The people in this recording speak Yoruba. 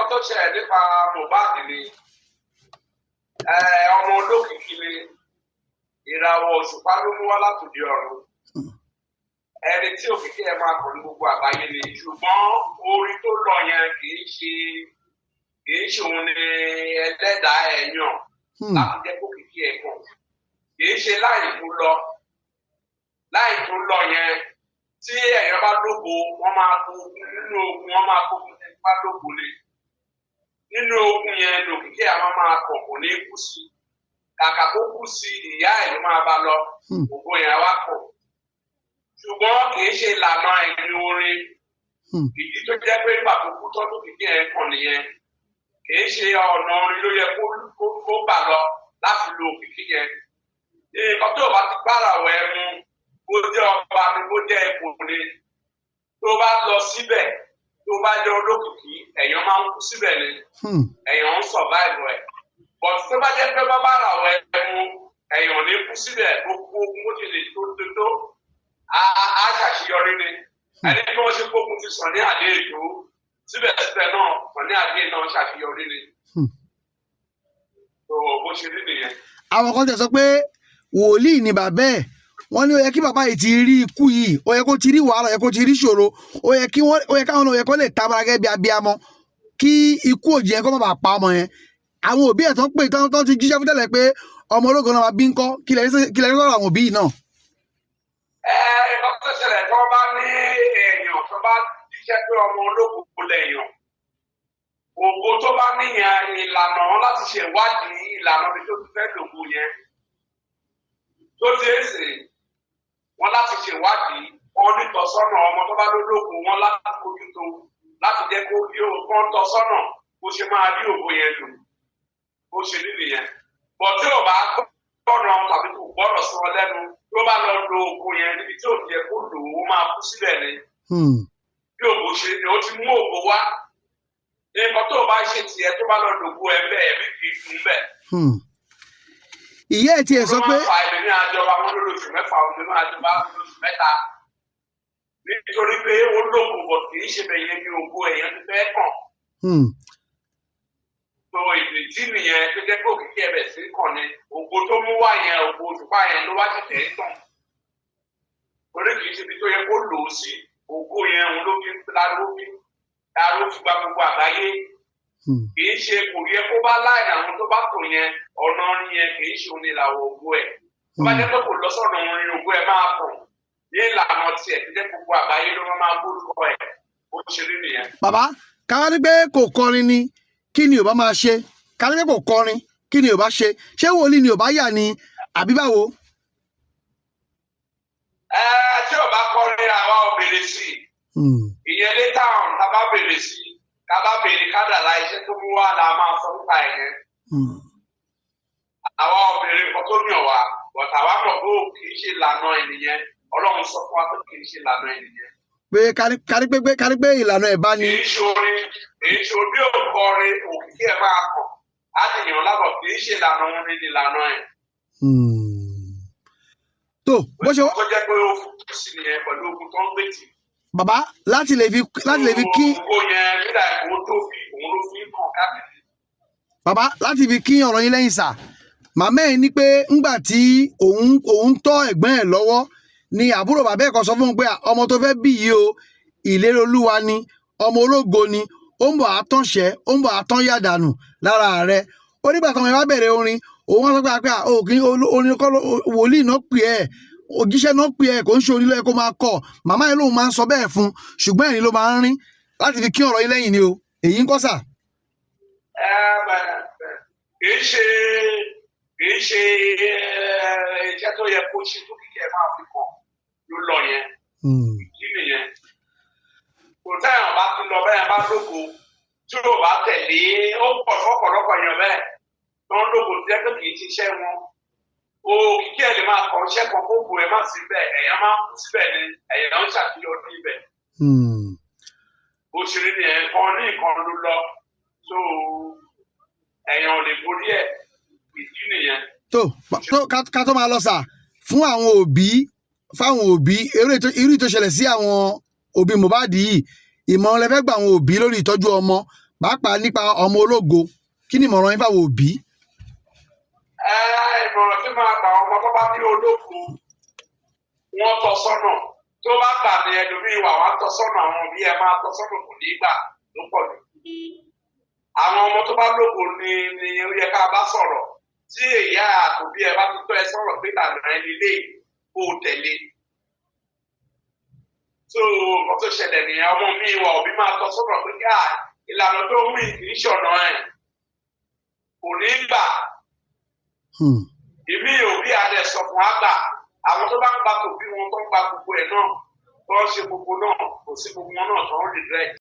tó ṣẹlẹ̀ nípa Mohbad ni ọmọ olókìkí ni ìràwọ̀ òṣùpá ló mú wá látòdì ọ̀run ẹni tí òkìkí ẹ máa kọ̀ ní gbogbo àgbáyé ni ṣùgbọ́n orí tó lọ yẹn kì í ṣe òun ni ẹlẹ́dàá ẹ̀ yàn láti jẹ́ kó kìkì ẹ̀ kàn kì í ṣe láì tó lọ yẹn tí ẹ̀yàn bá lógo wọ́n máa kó nínú ogun wọ́n máa kó bá lógo ni nínú ogun yẹn lòkìkí àwọn máa kọ̀ kò ní kú sí kàkà kó kú sí ìyá ẹ̀ ló máa bá lọ ògo yẹn wá kọ̀ ṣùgbọ́n kì í ṣe ìlànà ìrìn orin ìdí tó jẹ́ pé nígbà tó kú tọ́jú kìkì ẹ̀ kàn nìyẹn kì í ṣe ọ̀nà orin ló yẹ kó bà lọ láti lo òkìkí yẹn nǹkan tó bá ti gbára wẹ̀ mu bó jẹ́ ọba ni bó jẹ́ ipò ni tó bá lọ síbẹ̀ tó bá jẹ́ olókìkí èèyàn máa ń kú síbẹ̀ ni èèyàn ń survive ẹ̀ but tó bá jẹ́ pé bábá rà wẹ̀ mu èèyàn ní kú síbẹ̀ gbogbo ogun ó ti lè tó á ṣàṣeyọrí ni ẹni bí wọ́n ṣe gbógun ti sàn ní àdé ètò síbẹ̀síbẹ̀ náà sàn ní àdé náà ṣàṣeyọrí ni tó bó ṣe rí nìyẹn. àwọn kan tẹ̀ sọ pé wòlíì ni bàbá ẹ̀ wọ́n ní ó yẹ kí bàbá yìí ti rí ikú yìí ó yẹ kó ti rí wàhálà ó yẹ kó ti rí ṣòro ó yẹ káwọn náà ó yẹ kó lè tábàrà gẹ́gẹ́ bí abiyamọ kí ikú òjì yẹn kó má bàa pa ọmọ yẹn àwọn òbí ẹ̀ tó ń pè tó ti jíṣẹ́ fún tẹ́lẹ̀ pé ọmọ ológun náà máa bí ń kọ́ kí lè rí sọ̀rọ̀ àwọn òbí yìí náà. ẹ̀ẹ́dẹ́gbọ́n tó ṣẹlẹ̀ tó bá ní èèyàn tó bá jíṣẹ́ pé ọmọ ológun kò lẹ̀yàn ògo tó bá níyàn ìlànà láti ṣe ìwádìí ìlànà bí tó ti fẹ́ lògùn yẹn tó ti èsè wọn láti ṣe ìwádìí wọn nítọ́sọ́nà ọmọ tó bá lólógun wọn láti mójútó láti jẹ́ kó rí òkun tọ́sọ́nà bó ṣe máa rí ògo yẹn lò bó ṣe rí nìyẹn bọ̀ tí ò bá gbọ́nà tàbí kò gbọ́dọ̀ sí wọn lẹ́nu tó bá lọ lo ògo yẹn níbi tí ò jẹ́ kó lò ó máa kú síbẹ̀ ni bí ògo ṣe ni ó ti mú ògo wá nǹkan tó o bá ṣe tiẹ̀ tó bá lọ lògo ẹ bẹ́ẹ̀ bí kì í fún bẹ́ẹ̀. ìyá ẹ̀ tiẹ̀ sọ pé. wọ́n máa fa ẹ̀mí ní àjọba wọn lóṣù mẹ́fà òun ní àjọba lóṣù mẹ́ta nítorí pé ó lóògùn bọ̀ kì í ṣe bẹ̀yẹn ní ògo ẹ̀yẹn ti fẹ́ kàn. tó ìdí nìyẹn tó jẹ́ pé òkìkí ẹ̀bẹ̀ sí kàn ní ògo tó mú wá yẹn ògo òṣùpá yẹn ló wá tẹ̀tẹ̀ tàn. torí kì í ṣe ibi tó yẹ kó lò ó sí ògo yẹn òun ló fi ló fi gba gbogbo àgbáyé kì í ṣe kò yẹ kó bá láì àwọn tó bá tò yẹn ọ̀nà yẹn kì í ṣe òun ìlàwọ̀ ògo ẹ̀ tó bá jẹ́ pé kò lọ sọ̀nà orin ògo ẹ̀ máa tàn ní ìlànà tiẹ̀ tó jẹ́ gbogbo àgbáyé ló máa gbórúkọ ẹ̀ ó ṣe rí nìyẹn. bàbá káwá ní pé kò kọrin ni kí ni ò bá máa ṣe káwá ní pé kò kọrin kí ni ò bá ṣe ṣé wòlíì ni ò bá yà ni àbí báwo. tí ò bá kọrin àwa ò béèrè sí ìyẹn lé táwọn tá bá béèrè sí ká bá béèrè kádàrá iṣẹ́ tó mú wá la máa sọ nípa ẹ̀yẹn. àwa obìnrin nǹkan tó yàn wá bọ̀tà wa mọ̀ pé kì í ṣe ìlànà ènìyàn ọlọ́run sọ fún wa pé kì í ṣe ìlànà ènìyàn. pé kárí pé ìlànà ẹ̀ bá ní. kì í ṣe orin bí òkọrin òkìkí ẹ̀ máa kọ̀ á ti yàn lábọ̀ kì í ṣe ìlànà òun ní ìlànà ẹ̀. tó bó ṣe wá. ó jẹ́ pé ó fún sí nìyẹn pẹ̀lú ogun tó ń gbèjì. bàbá láti lè fi kí. ògo yẹn nígbà ìkó tó fi òun ló fi kàn káàkiri. bàbá láti fi kí ọ̀rọ̀ yín lẹ́yìn sà màmá ẹ̀ ní pé ńgbà tí òun tọ́ ẹ̀gbọ́n ẹ̀ lọ́wọ́ ni àbúrò bàbá ẹ̀ kan sọ fún un pé ọmọ tó fẹ́ bí yìí o ìlérí olúwa ni ọmọ ológo ni ó ń bọ̀ àtọ̀ṣẹ́ ó ń bọ̀ àtọ̀yàdànù lára rẹ̀ ó nígbà tí ọmọ yẹn bá bẹ̀rẹ̀ orin òun wá sọ pé orin kọ́ wòlíì náà pè ẹ́ òjíṣẹ́ náà pè ẹ́ kò ń ṣe orin lọ́yẹ kó máa kọ̀ màmá yẹn lòun máa ń sọ bẹ́ẹ̀ fún ṣùgbọ́n ẹ̀rín ló máa ń rín láti fi kí ọ̀rọ̀ yín lẹ́yìn ni o èyí ń kọ́ sà. kì í ṣe iṣẹ́ tó yẹ kó ṣe tó kíkẹ́ máa fi kàn ló lọ yẹn kí nìyẹn kò táyà bá ti lọ bẹ́ẹ̀ bá lóko tí ó bá tẹ̀lé ó pọ̀ fọ́pọ̀lọpọ̀ yẹn bẹ́ẹ̀ tó ń lóko tí ẹ pé kì í ṣiṣẹ́ wọn o kíkẹ́ ẹ̀ lè máa kọ́ iṣẹ́ kan kó bu ẹ̀ má sí bẹ́ẹ̀ ẹ̀yàn máa ń kú síbẹ̀ ni ẹ̀yàn ń ṣàfihàn ní ibẹ̀ òṣèré ni ẹ̀kan ní nǹkan ló lọ tó ẹ̀yàn ò lè borí ẹ̀ ìdí nìyẹn. tó ká tó máa lọ sà fún àwọn òbí fáwọn òbí irú tó ṣẹlẹ̀ sí àwọn òbí Mohbad yìí ìmọ̀ràn lẹ fẹ́ gba àwọn òbí lórí ìtọ́jú ọmọ pàápàá nípa ọmọ ológo kí ni ìmọ̀ràn yín fáwọn òbí. Ìmọ̀ràn tí máa gbà ọmọ tó bá bí ológo wọ́n tọ́ sọ́nà tó bá gbà ní ẹlòmíì wà wá tọ́ sọ́nà àwọn òbí ẹ máa tọ́ sọ́nà kò ní gbà ló pọ̀ jù. Àwọn ọmọ tó bá lógo ni ó yẹ ká bá sọ̀rọ̀ tí ìyá àtòbí ẹ bá ti tọ́ ẹ sọ̀rọ̀ pé ìlànà ẹni lé kó o tẹ̀lé. tó nǹkan tó ṣẹlẹ̀ nìyẹn ọmọ mi wà òbí máa tọ́ sọ́nà pé ìlànà tó ń rìn kì í ṣọ̀nà ẹ̀ kò ní gbà. Ìmí òbí adẹ sọ fún àgbà àwọn tó bá ń gba tòbí wọn tó ń gba gbogbo ẹ̀ náà tó ń ṣe gbogbo náà kò sí gbogbo wọn náà tó ń regret.